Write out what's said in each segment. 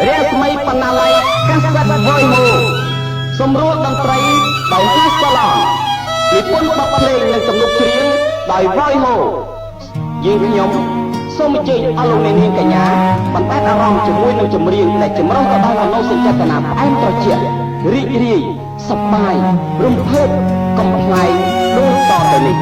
រាស្មីបណ្ណាល័យកាសែតវយហូសម្រួលតន្ត្រីដោយហាសឡងនិពន្ធបទភ្លេងនិងទំនុកច្រៀងដោយវយហូយើងខ្ញុំសូមអញ្ជើញអស់លោកអ្នកនាងកញ្ញាបន្តអារម្មណ៍ជាមួយនឹងចម្រៀងដែលចម្រុះទៅដោយមនោសញ្ចេតនាផ្អែមត្រជាក់រីករាយសប្បាយរំភើបកំប្លែងដូចតទៅនេះ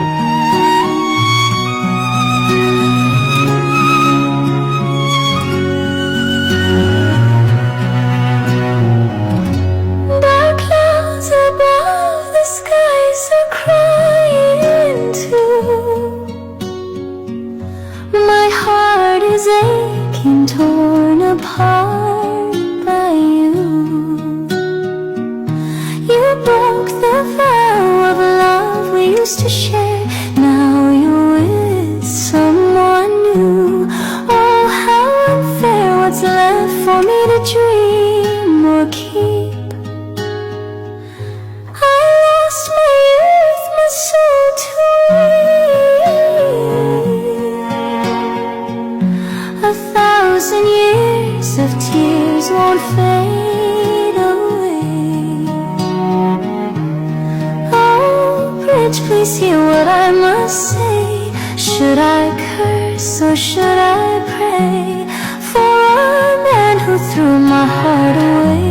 Aching, torn apart by you. You broke the vow of love we used to share. Now you're with someone new. Oh, how unfair, what's left for me to dream or keep? I lost my youth, my soul to years of tears won't fade away. Oh, bridge, please hear what I must say. Should I curse or should I pray for a man who threw my heart away?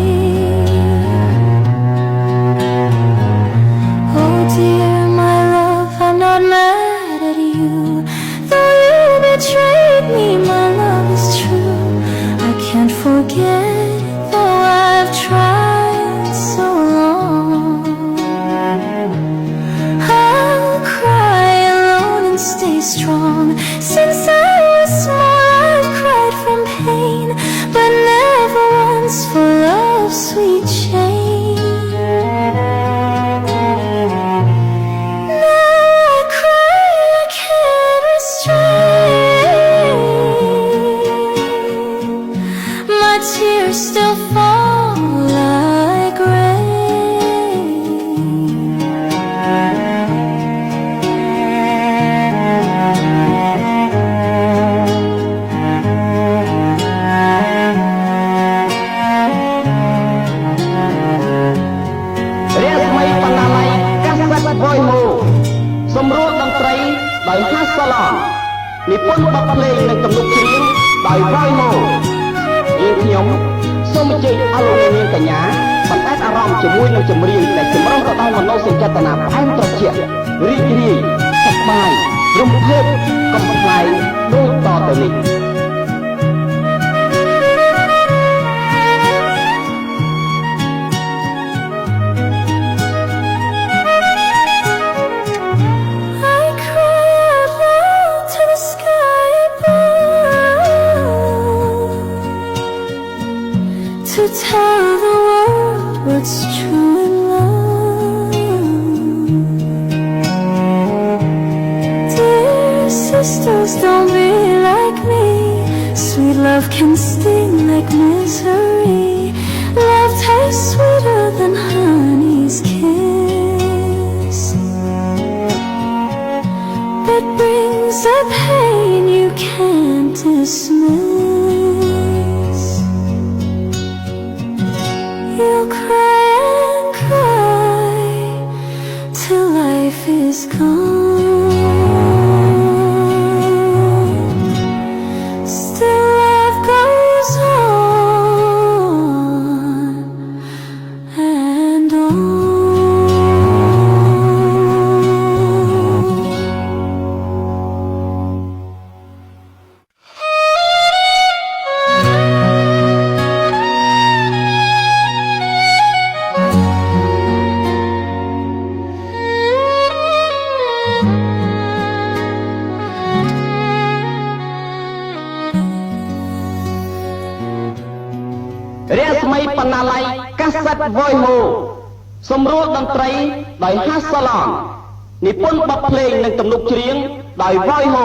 Oh dear, my love, I'm not mad at you. Though you betrayed me, my love is true. Can't forget, though I've tried so long. I'll cry alone and stay strong. Since I was small, I've cried from pain, but never once for love's sweet shame. Now I cry, I can't restrain. My tears still fall like rain. Rasmi Panalai Kaset Boy Ho សម្រួលតន្ត្រីដោយហាសឡងនិពន្ធបទភ្លេងនិងទំនុកច្រៀងដោយ Boy Ho យើងខ្ញុំសូមអញ្ជើញអស់លោកអ្នកនាងកញ្ញាបន្តអារម្មណ៍ជាមួយនឹងចម្រៀងដែលចម្រុះទៅដោយមនោសញ្ចេតនាផ្អែមត្រជាក់រីករាយសប្បាយរំភើបកំប្លែងដូចតទៅនេះTo tell the world what's true in love. Dear sisters, don't be like me. Sweet love can sting like misery. Love tastes sweeter than honey's kiss, but brings a pain you can't dismiss. You'll cry and cry till life is gone. Still life goes on and on. Rasmi Panalai Kaset Boy Ho សម្រួលតន្ត្រីដោយហាសឡងនិពន្ធបទភ្លេងនិងទំនុកច្រៀងដោយ Boy Ho